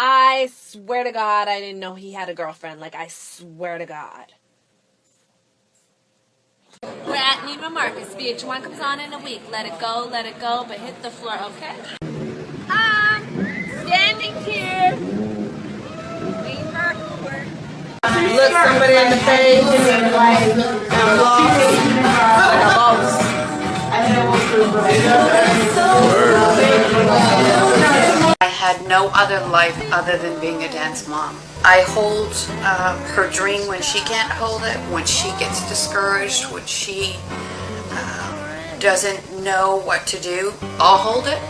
I swear to God, I didn't know he had a girlfriend. Like, I swear to God. We're at Neiman Marcus. VH1 comes on in a week. Let it go, but hit the floor, okay? Standing here, waiting for our Uber. Look somebody in the face and I'm lost. Like a lost. I had no other life other than being a dance mom. I hold her dream when she can't hold it, when she gets discouraged, when she doesn't know what to do. I'll hold it.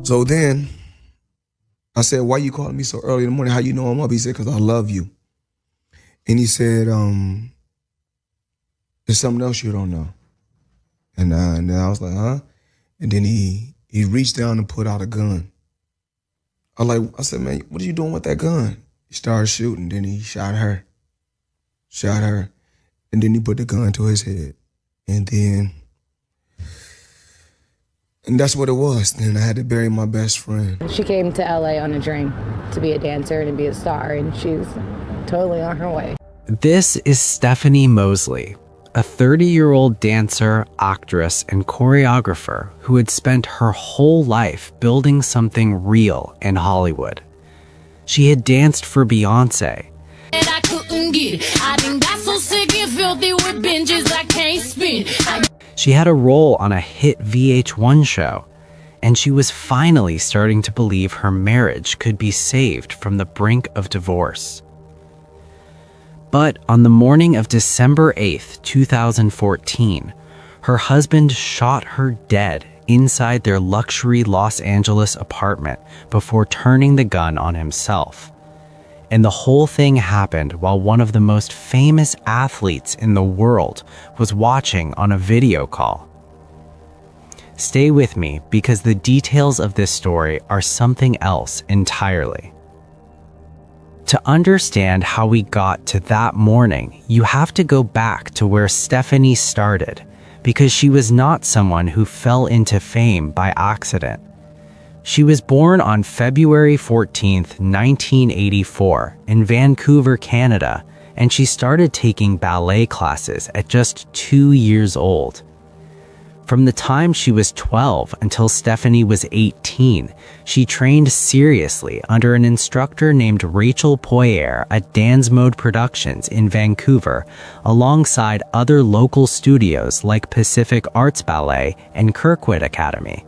So then I said, why you calling me so early in the morning? How you know I'm up? He said, because I love you. And he said, there's something else you don't know. And then I was like, huh? And then he reached down and put out a gun. I said, man, what are you doing with that gun? He started shooting, then he shot her. And then he put the gun to his head. And that's what it was. Then I had to bury my best friend. She came to LA on a dream to be a dancer and to be a star, and she's totally on her way. This is Stephanie Mosley, a 30-year-old dancer, actress, and choreographer who had spent her whole life building something real in Hollywood. She had danced for Beyonce. And I couldn't get it. I think that's so sick and filthy with binges I can't spin. She had a role on a hit VH1 show, and she was finally starting to believe her marriage could be saved from the brink of divorce. But on the morning of December 8th, 2014, her husband shot her dead inside their luxury Los Angeles apartment before turning the gun on himself. And the whole thing happened while one of the most famous athletes in the world was watching on a video call. Stay with me because the details of this story are something else entirely. To understand how we got to that morning, you have to go back to where Stephanie started, because she was not someone who fell into fame by accident. She was born on February 14th, 1984, in Vancouver, Canada, and she started taking ballet classes at just 2 years old. From the time she was 12 until Stephanie was 18, she trained seriously under an instructor named Rachel Poirier at Dance Mode Productions in Vancouver, alongside other local studios like Pacific Arts Ballet and Kirkwood Academy.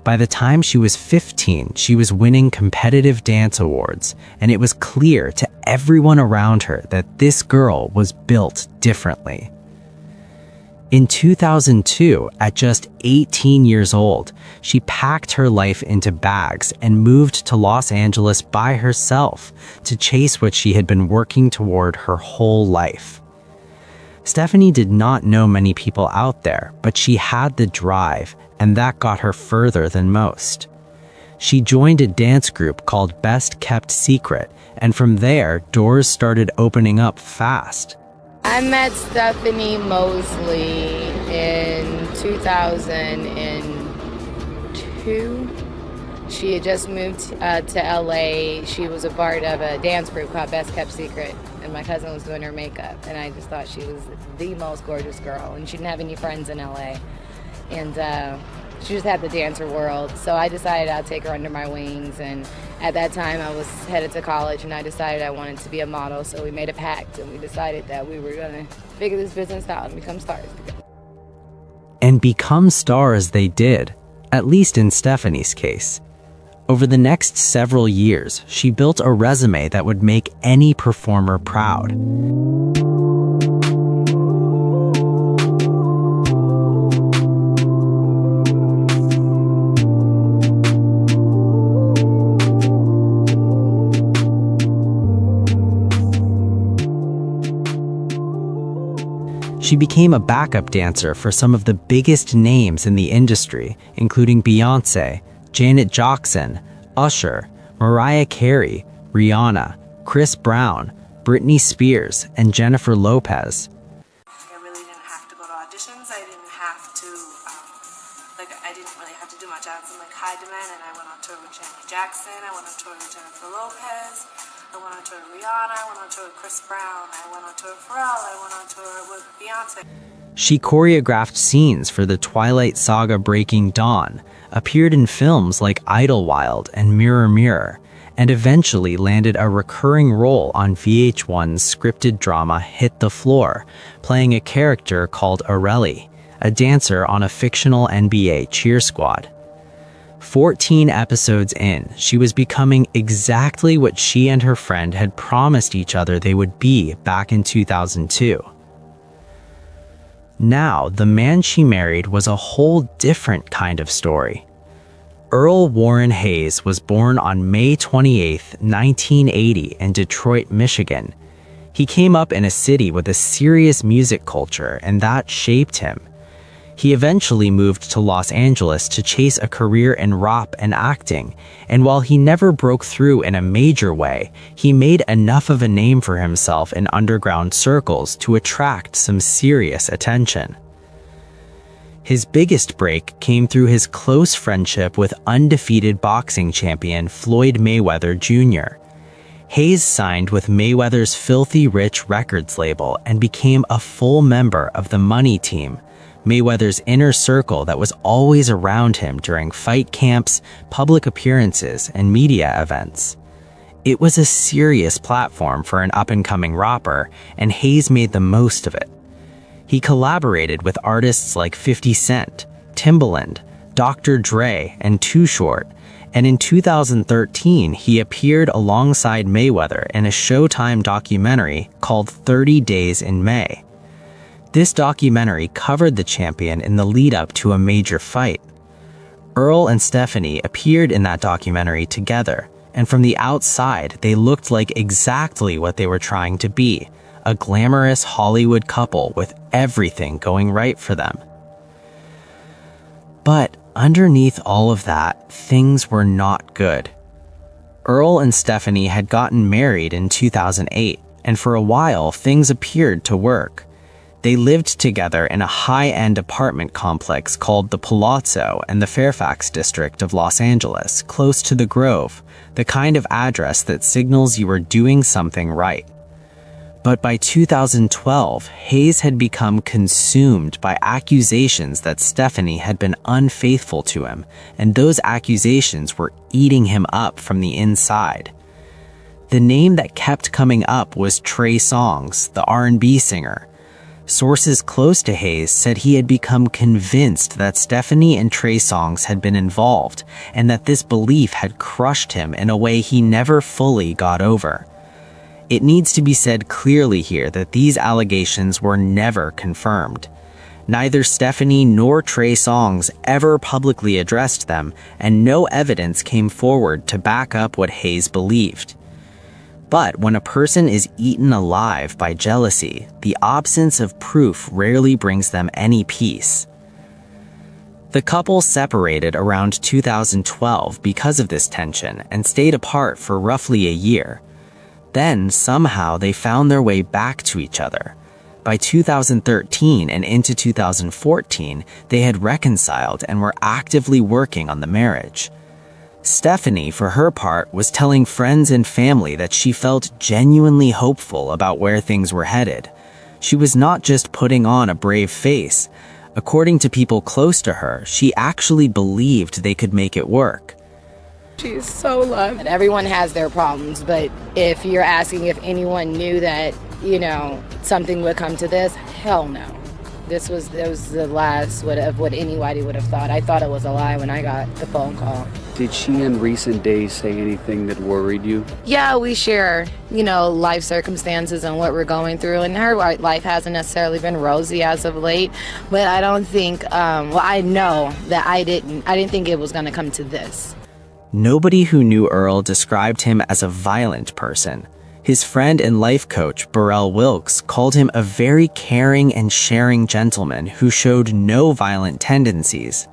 By the time she was 15, she was winning competitive dance awards, and it was clear to everyone around her that this girl was built differently. In 2002, at just 18 years old, she packed her life into bags and moved to Los Angeles by herself to chase what she had been working toward her whole life. Stephanie did not know many people out there, but she had the drive, and that got her further than most. She joined a dance group called Best Kept Secret, and from there, doors started opening up fast. I met Stephanie Mosley in 2002. She had just moved to LA. She was a part of a dance group called Best Kept Secret, and my cousin was doing her makeup, and I just thought she was the most gorgeous girl, and she didn't have any friends in LA, and she just had the dancer world. So I decided I'd take her under my wings, and at that time I was headed to college, and I decided I wanted to be a model, so we made a pact, and we decided that we were going to figure this business out and become stars together. And become stars they did, at least in Stephanie's case. Over the next several years, she built a resume that would make any performer proud. She became a backup dancer for some of the biggest names in the industry, including Beyoncé, Janet Jackson, Usher, Mariah Carey, Rihanna, Chris Brown, Britney Spears, and Jennifer Lopez. I really didn't have to go to auditions. I didn't have to, I didn't really have to do much. I was in high demand, and I went on tour with Janet Jackson. I went on tour with Jennifer Lopez. I went on tour with Rihanna. I went on tour with Chris Brown. I went on tour with Pharrell. I went on tour with Beyonce. She choreographed scenes for the Twilight Saga Breaking Dawn, appeared in films like Idlewild and Mirror Mirror, and eventually landed a recurring role on VH1's scripted drama Hit the Floor, playing a character called Aurelie, a dancer on a fictional NBA cheer squad. 14 episodes in, she was becoming exactly what she and her friend had promised each other they would be back in 2002. Now, the man she married was a whole different kind of story. Earl Warren Hayes was born on May 28, 1980 in Detroit, Michigan. He came up in a city with a serious music culture, and that shaped him. He eventually moved to Los Angeles to chase a career in rap and acting, and while he never broke through in a major way, he made enough of a name for himself in underground circles to attract some serious attention. His biggest break came through his close friendship with undefeated boxing champion Floyd Mayweather Jr. Hayes signed with Mayweather's Filthy Rich Records label and became a full member of the Money Team, Mayweather's inner circle that was always around him during fight camps, public appearances, and media events. It was a serious platform for an up-and-coming rapper, and Hayes made the most of it. He collaborated with artists like 50 Cent, Timbaland, Dr. Dre, and Too Short, and in 2013 he appeared alongside Mayweather in a Showtime documentary called 30 Days in May. This documentary covered the champion in the lead-up to a major fight. Earl and Stephanie appeared in that documentary together, and from the outside, they looked like exactly what they were trying to be, a glamorous Hollywood couple with everything going right for them. But underneath all of that, things were not good. Earl and Stephanie had gotten married in 2008, and for a while, things appeared to work. They lived together in a high-end apartment complex called the Palazzo in the Fairfax district of Los Angeles, close to the Grove, the kind of address that signals you are doing something right. But by 2012, Hayes had become consumed by accusations that Stephanie had been unfaithful to him, and those accusations were eating him up from the inside. The name that kept coming up was Trey Songz, the R&B singer. Sources close to Hayes said he had become convinced that Stephanie and Trey Songz had been involved, and that this belief had crushed him in a way he never fully got over. It needs to be said clearly here that these allegations were never confirmed. Neither Stephanie nor Trey Songz ever publicly addressed them, and no evidence came forward to back up what Hayes believed. But when a person is eaten alive by jealousy, the absence of proof rarely brings them any peace. The couple separated around 2012 because of this tension and stayed apart for roughly a year. Then, somehow, they found their way back to each other. By 2013 and into 2014, they had reconciled and were actively working on the marriage. Stephanie, for her part, was telling friends and family that she felt genuinely hopeful about where things were headed. She was not just putting on a brave face. According to people close to her, she actually believed they could make it work. She's so loved. And everyone has their problems, but if you're asking if anyone knew that, something would come to this, hell no. That was the last of what anybody would have thought. I thought it was a lie when I got the phone call. Did she in recent days say anything that worried you? Yeah, we share, life circumstances and what we're going through. And her life hasn't necessarily been rosy as of late. But I don't think, I know that I didn't think it was going to come to this. Nobody who knew Earl described him as a violent person. His friend and life coach, Burrell Wilkes, called him a very caring and sharing gentleman who showed no violent tendencies.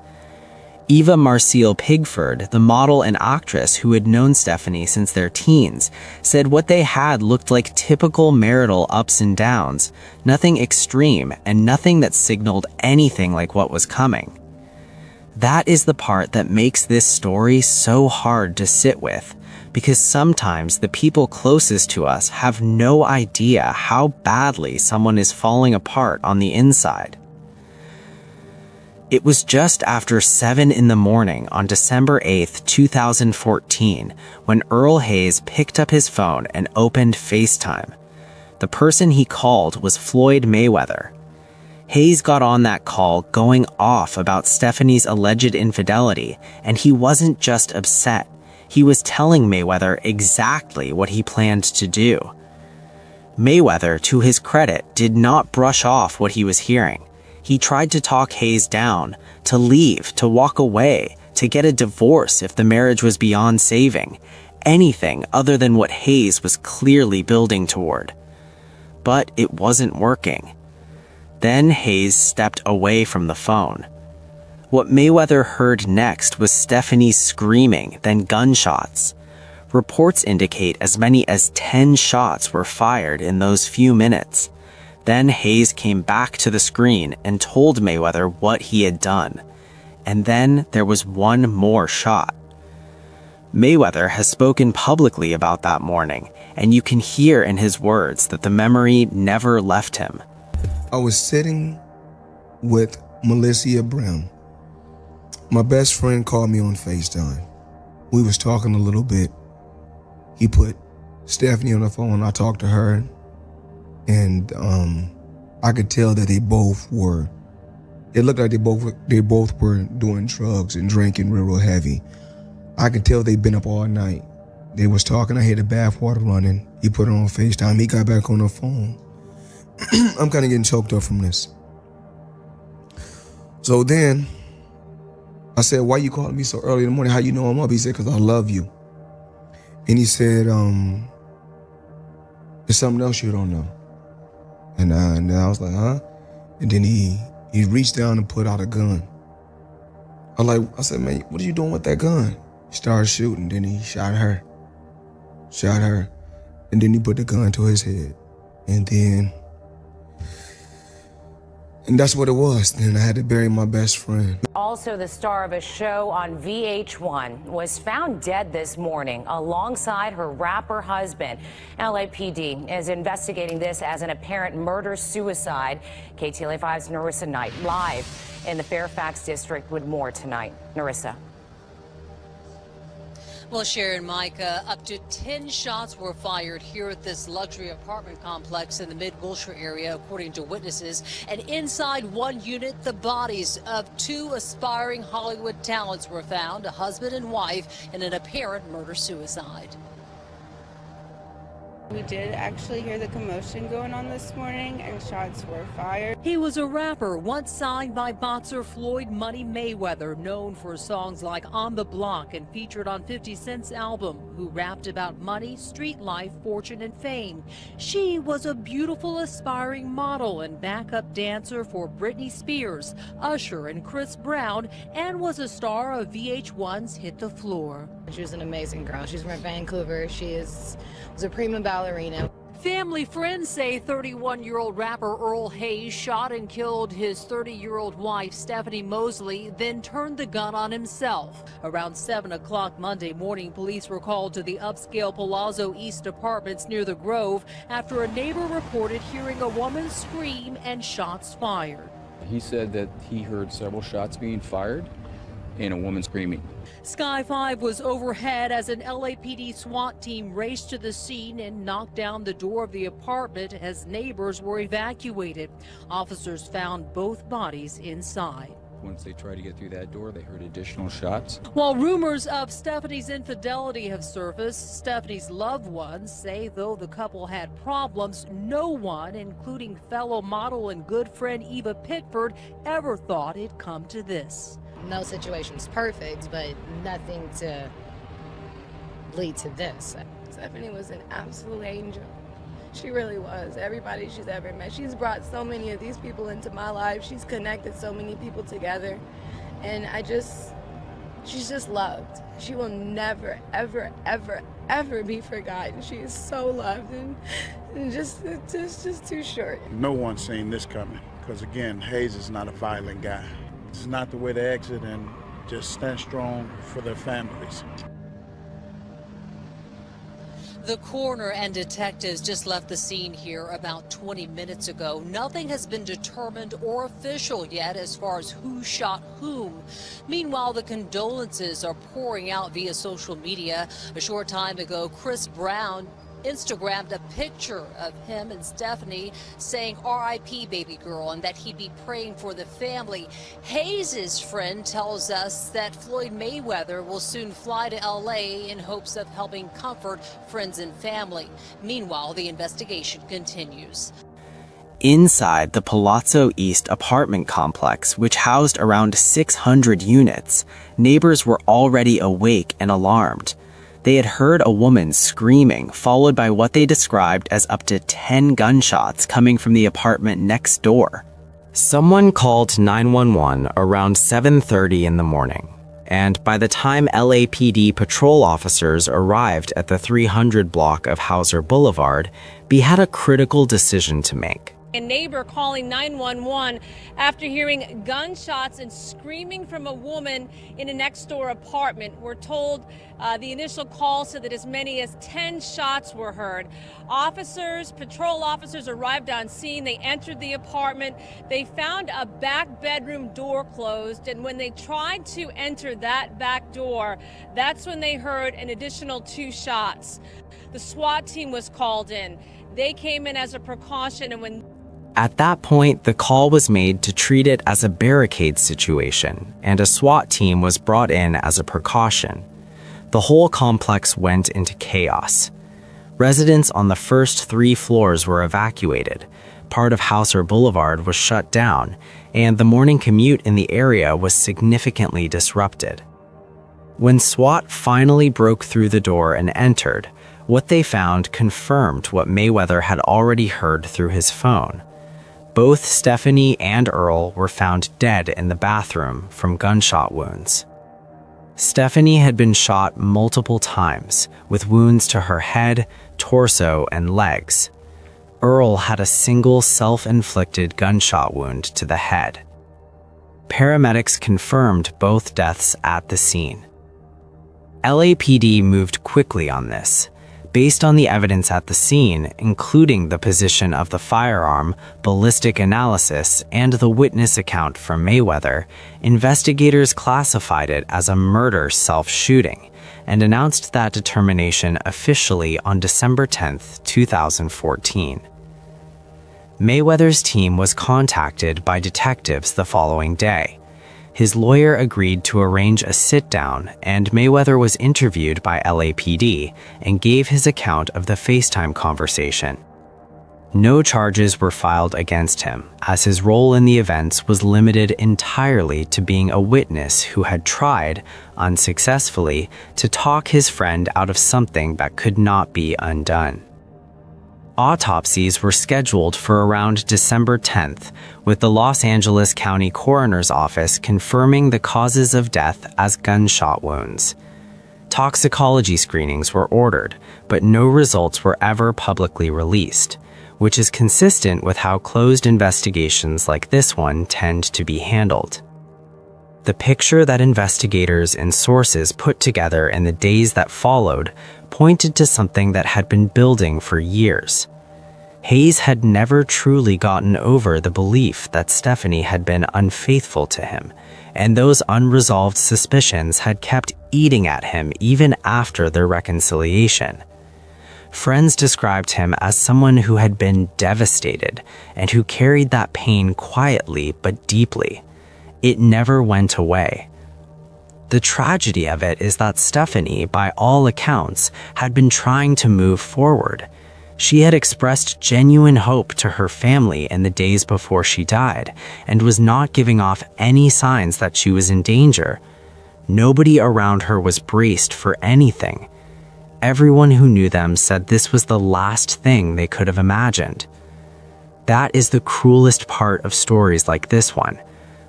Eva Marcille Pigford, the model and actress who had known Stephanie since their teens, said what they had looked like typical marital ups and downs, nothing extreme and nothing that signaled anything like what was coming. That is the part that makes this story so hard to sit with, because sometimes the people closest to us have no idea how badly someone is falling apart on the inside. It was just after 7 in the morning on December 8, 2014, when Earl Hayes picked up his phone and opened FaceTime. The person he called was Floyd Mayweather. Hayes got on that call going off about Stephanie's alleged infidelity, and he wasn't just upset. He was telling Mayweather exactly what he planned to do. Mayweather, to his credit, did not brush off what he was hearing. He tried to talk Hayes down, to leave, to walk away, to get a divorce if the marriage was beyond saving, anything other than what Hayes was clearly building toward. But it wasn't working. Then Hayes stepped away from the phone. What Mayweather heard next was Stephanie's screaming, then gunshots. Reports indicate as many as 10 shots were fired in those few minutes. Then Hayes came back to the screen and told Mayweather what he had done. And then there was one more shot. Mayweather has spoken publicly about that morning, and you can hear in his words that the memory never left him. I was sitting with Melissa Brown. My best friend called me on FaceTime. We was talking a little bit. He put Stephanie on the phone. I talked to her, and I could tell that they both were. It looked like they both were doing drugs and drinking real heavy. I could tell they'd been up all night. They was talking. I heard the bathwater running. He put it on FaceTime. He got back on the phone. I'm kind of getting choked up from this. So then I said, why you calling me so early in the morning? How you know I'm up? He said, because I love you. And he said, there's something else you don't know. And I was like, huh? And then he reached down and put out a gun. I said, man, what are you doing with that gun? He started shooting. Then he shot her. And then he put the gun to his head. And that's what it was. Then I had to bury my best friend. Also, the star of a show on VH1 was found dead this morning alongside her rapper husband. LAPD is investigating this as an apparent murder-suicide. KTLA 5's Narissa Knight live in the Fairfax district with more tonight. Narissa. Well, Sharon, Micah, up to 10 shots were fired here at this luxury apartment complex in the Mid-Wilshire area, according to witnesses. And inside one unit, the bodies of two aspiring Hollywood talents were found, a husband and wife, in an apparent murder-suicide. We did actually hear the commotion going on this morning, and shots were fired. He was a rapper once signed by boxer Floyd Money Mayweather, known for songs like On the Block and featured on 50 Cent's album, who rapped about money, street life, fortune, and fame. She was a beautiful, aspiring model and backup dancer for Britney Spears, Usher, and Chris Brown, and was a star of VH1's Hit the Floor. She was an amazing girl. She's from Vancouver. She was a prima ballerina. Family friends say 31-year-old rapper Earl Hayes shot and killed his 30-year-old wife, Stephanie Mosley, then turned the gun on himself. Around 7 o'clock Monday morning, police were called to the upscale Palazzo East apartments near the Grove after a neighbor reported hearing a woman scream and shots fired. He said that he heard several shots being fired and a woman screaming. Sky 5 was overhead as an LAPD SWAT team raced to the scene and knocked down the door of the apartment as neighbors were evacuated. Officers found both bodies inside. Once they tried to get through that door, they heard additional shots. While rumors of Stephanie's infidelity have surfaced, Stephanie's loved ones say though the couple had problems, no one, including fellow model and good friend Eva Pitford, ever thought it'd come to this. No situation's perfect, but nothing to lead to this. Stephanie was an absolute angel. She really was. Everybody she's ever met. She's brought so many of these people into my life. She's connected so many people together. And she's just loved. She will never, ever, ever, ever be forgotten. She is so loved, and it's just too short. No one's seen this coming, because again, Hayes is not a violent guy. This is not the way to exit, and just stand strong for their families. The coroner and detectives just left the scene here about 20 minutes ago. Nothing has been determined or official yet as far as who shot whom. Meanwhile, the condolences are pouring out via social media. A short time ago, Chris Brown Instagrammed a picture of him and Stephanie saying R.I.P. baby girl and that he'd be praying for the family. Hayes' friend tells us that Floyd Mayweather will soon fly to L.A. in hopes of helping comfort friends and family. Meanwhile, the investigation continues. Inside the Palazzo East apartment complex, which housed around 600 units, neighbors were already awake and alarmed. They had heard a woman screaming, followed by what they described as up to 10 gunshots coming from the apartment next door. Someone called 911 around 7:30 in the morning, and by the time LAPD patrol officers arrived at the 300 block of Hauser Boulevard, B had a critical decision to make. A neighbor calling 911 after hearing gunshots and screaming from a woman in a next door apartment. We're told the initial call said that as many as 10 shots were heard. Patrol officers arrived on scene. They entered the apartment. They found a back bedroom door closed, and when they tried to enter that back door, that's when they heard an additional 2 shots. The SWAT team was called in. They came in as a precaution, and when At that point, the call was made to treat it as a barricade situation, and a SWAT team was brought in as a precaution. The whole complex went into chaos. Residents on the first 3 floors were evacuated, part of Hauser Boulevard was shut down, and the morning commute in the area was significantly disrupted. When SWAT finally broke through the door and entered, what they found confirmed what Mayweather had already heard through his phone. Both Stephanie and Earl were found dead in the bathroom from gunshot wounds. Stephanie had been shot multiple times, with wounds to her head, torso, and legs. Earl had a single self-inflicted gunshot wound to the head. Paramedics confirmed both deaths at the scene. LAPD moved quickly on this. Based on the evidence at the scene, including the position of the firearm, ballistic analysis, and the witness account from Mayweather, investigators classified it as a murder self-shooting and announced that determination officially on December 10, 2014. Mayweather's team was contacted by detectives the following day. His lawyer agreed to arrange a sit-down, and Mayweather was interviewed by LAPD and gave his account of the FaceTime conversation. No charges were filed against him, as his role in the events was limited entirely to being a witness who had tried, unsuccessfully, to talk his friend out of something that could not be undone. Autopsies were scheduled for around December 10th, with the Los Angeles County Coroner's Office confirming the causes of death as gunshot wounds. Toxicology screenings were ordered, but no results were ever publicly released, which is consistent with how closed investigations like this one tend to be handled. The picture that investigators and sources put together in the days that followed pointed to something that had been building for years. Hayes had never truly gotten over the belief that Stephanie had been unfaithful to him, and those unresolved suspicions had kept eating at him even after their reconciliation. Friends described him as someone who had been devastated and who carried that pain quietly but deeply. It never went away. The tragedy of it is that Stephanie, by all accounts, had been trying to move forward. She had expressed genuine hope to her family in the days before she died and was not giving off any signs that she was in danger. Nobody around her was braced for anything. Everyone who knew them said this was the last thing they could have imagined. That is the cruelest part of stories like this one.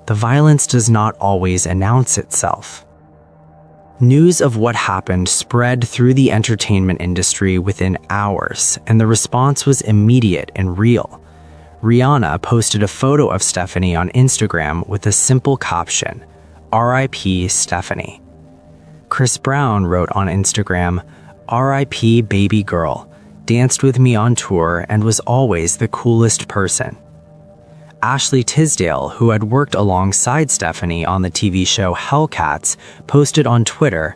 The violence does not always announce itself. News of what happened spread through the entertainment industry within hours, and the response was immediate and real. Rihanna posted a photo of Stephanie on Instagram with a simple caption, "R.I.P. Stephanie." Chris Brown wrote on Instagram, "R.I.P. baby girl, danced with me on tour and was always the coolest person." Ashley Tisdale, who had worked alongside Stephanie on the TV show Hellcats, posted on Twitter,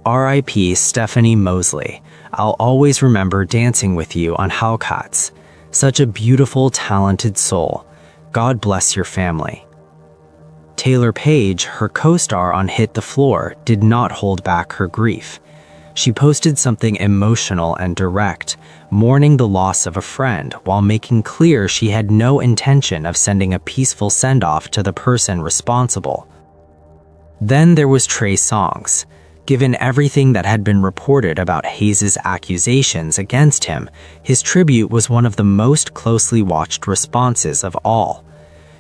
"R.I.P. Stephanie Mosley. I'll always remember dancing with you on Hellcats. Such a beautiful, talented soul. God bless your family." Taylor Page, her co-star on Hit the Floor, did not hold back her grief. She posted something emotional and direct, mourning the loss of a friend while making clear she had no intention of sending a peaceful send-off to the person responsible. Then there was Trey Songz. Given everything that had been reported about Hayes' accusations against him, his tribute was one of the most closely watched responses of all.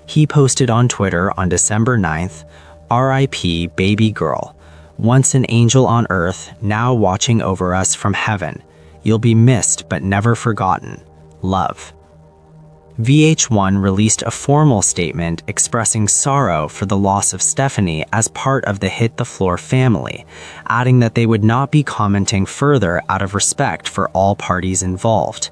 He posted on Twitter on December 9th, "R.I.P. baby girl. Once an angel on earth, now watching over us from heaven. You'll be missed but never forgotten. Love." VH1 released a formal statement expressing sorrow for the loss of Stephanie as part of the Hit the Floor family, adding that they would not be commenting further out of respect for all parties involved.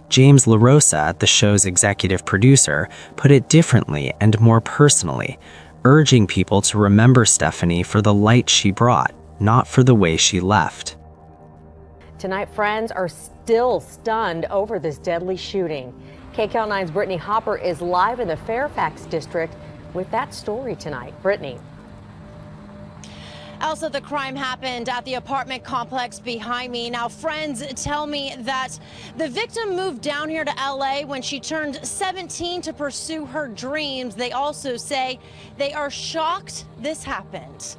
James LaRosa, the show's executive producer, put it differently and more personally, urging people to remember Stephanie for the light she brought, not for the way she left. Tonight, friends are still stunned over this deadly shooting. KCAL 9's Brittany Hopper is live in the Fairfax district with that story tonight. Brittany. Elsa, the crime happened at the apartment complex behind me. Now, friends tell me that the victim moved down here to LA when she turned 17 to pursue her dreams. They also say they are shocked this happened.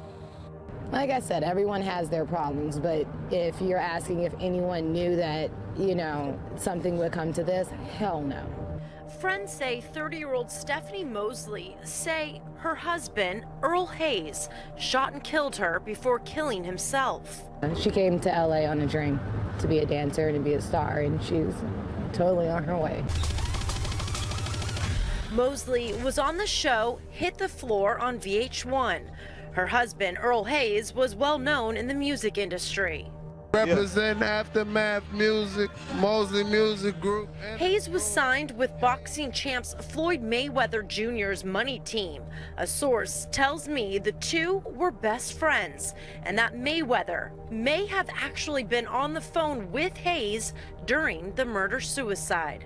Like I said, everyone has their problems, but if you're asking if anyone knew that, something would come to this, hell no. Friends say 30-year-old Stephanie Mosley say her husband, Earl Hayes, shot and killed her before killing himself. She came to LA on a dream to be a dancer and to be a star, and she's totally on her way. Mosley was on the show Hit the Floor on VH1. Her husband, Earl Hayes, was well known in the music industry. Representing Aftermath Music, Mosley Music Group. Hayes was signed with boxing champs Floyd Mayweather Jr.'s money team. A source tells me the two were best friends and that Mayweather may have actually been on the phone with Hayes during the murder-suicide.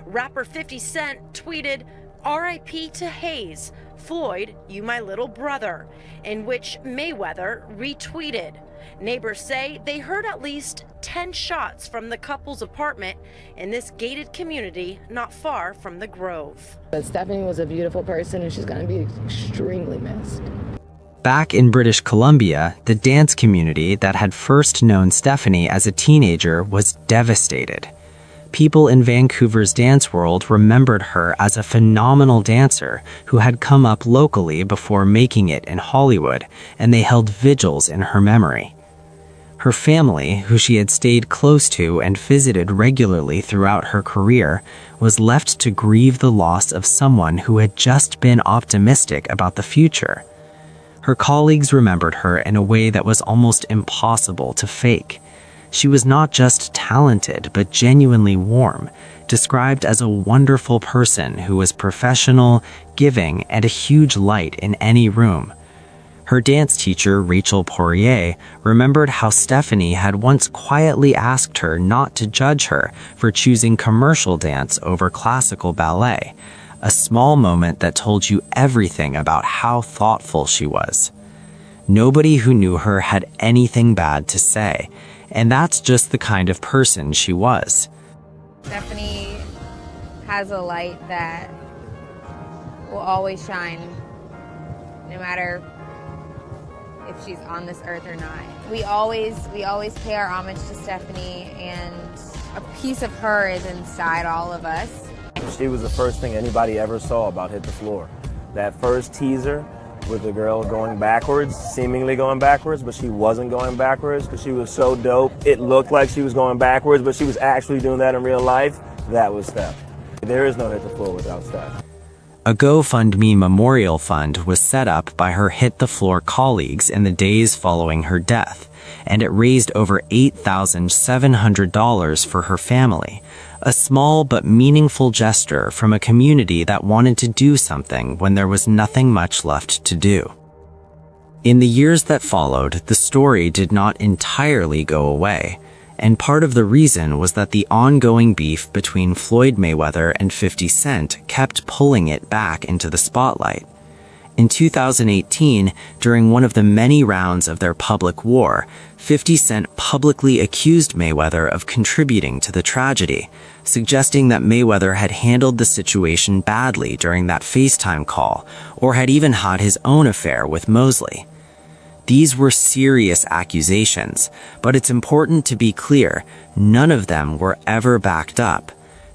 Rapper 50 Cent tweeted, "R.I.P. to Hayes, Floyd, you my little brother," in which Mayweather retweeted. Neighbors say they heard at least 10 shots from the couple's apartment in this gated community not far from the Grove. But Stephanie was a beautiful person and she's going to be extremely missed. Back in British Columbia, the dance community that had first known Stephanie as a teenager was devastated. People in Vancouver's dance world remembered her as a phenomenal dancer who had come up locally before making it in Hollywood, and they held vigils in her memory. Her family, who she had stayed close to and visited regularly throughout her career, was left to grieve the loss of someone who had just been optimistic about the future. Her colleagues remembered her in a way that was almost impossible to fake. She was not just talented, but genuinely warm, described as a wonderful person who was professional, giving, and a huge light in any room. Her dance teacher, Rachel Poirier, remembered how Stephanie had once quietly asked her not to judge her for choosing commercial dance over classical ballet, a small moment that told you everything about how thoughtful she was. Nobody who knew her had anything bad to say, and that's just the kind of person she was. Stephanie has a light that will always shine, no matter if she's on this earth or not. We always pay our homage to Stephanie, and a piece of her is inside all of us. She was the first thing anybody ever saw about Hit the Floor. That first teaser with the girl going backwards, seemingly going backwards, but she wasn't going backwards because she was so dope. It looked like she was going backwards, but she was actually doing that in real life. That was Steph. There is no Hit the Floor without Steph. A GoFundMe memorial fund was set up by her Hit the Floor colleagues in the days following her death, and it raised over $8,700 for her family, a small but meaningful gesture from a community that wanted to do something when there was nothing much left to do. In the years that followed, the story did not entirely go away, and part of the reason was that the ongoing beef between Floyd Mayweather and 50 Cent kept pulling it back into the spotlight. In 2018, during one of the many rounds of their public war, 50 Cent publicly accused Mayweather of contributing to the tragedy, suggesting that Mayweather had handled the situation badly during that FaceTime call, or had even had his own affair with Mosley. These were serious accusations, but it's important to be clear, none of them were ever backed up.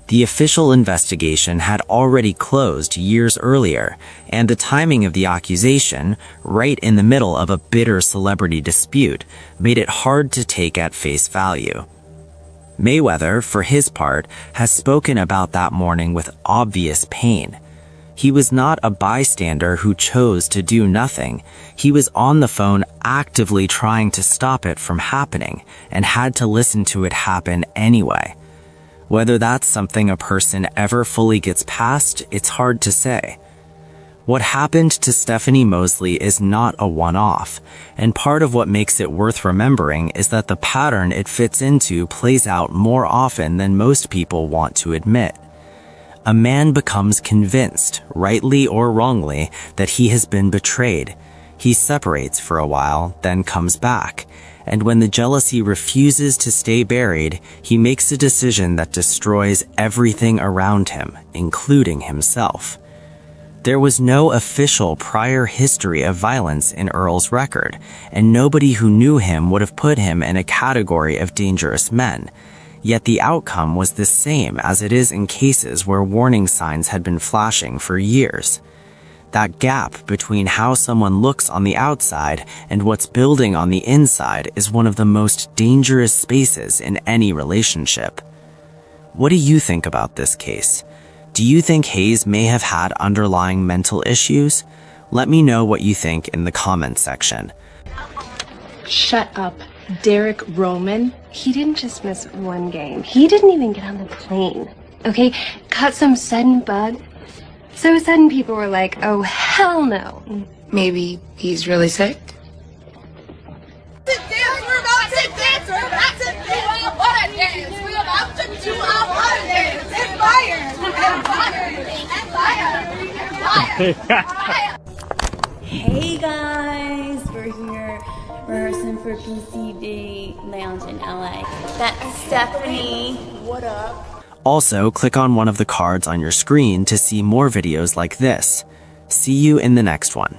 The official investigation had already closed years earlier, and the timing of the accusation, right in the middle of a bitter celebrity dispute, made it hard to take at face value. Mayweather, for his part, has spoken about that morning with obvious pain. He was not a bystander who chose to do nothing. He was on the phone actively trying to stop it from happening, and had to listen to it happen anyway. Whether that's something a person ever fully gets past, it's hard to say. What happened to Stephanie Mosley is not a one-off, and part of what makes it worth remembering is that the pattern it fits into plays out more often than most people want to admit. A man becomes convinced, rightly or wrongly, that he has been betrayed. He separates for a while, then comes back. And when the jealousy refuses to stay buried, he makes a decision that destroys everything around him, including himself. There was no official prior history of violence in Earl's record, and nobody who knew him would have put him in a category of dangerous men. Yet the outcome was the same as it is in cases where warning signs had been flashing for years. That gap between how someone looks on the outside and what's building on the inside is one of the most dangerous spaces in any relationship. What do you think about this case? Do you think Hayes may have had underlying mental issues? Let me know what you think in the comments section. Shut up Derek Roman, he didn't just miss one game. He didn't even get on the plane. Okay? Caught some sudden bug. So sudden people were like, oh, hell no. Maybe he's really sick? Hey guys, we're here rehearsing for PCD Lounge in LA. That's Stephanie. What up? Also, click on one of the cards on your screen to see more videos like this. See you in the next one.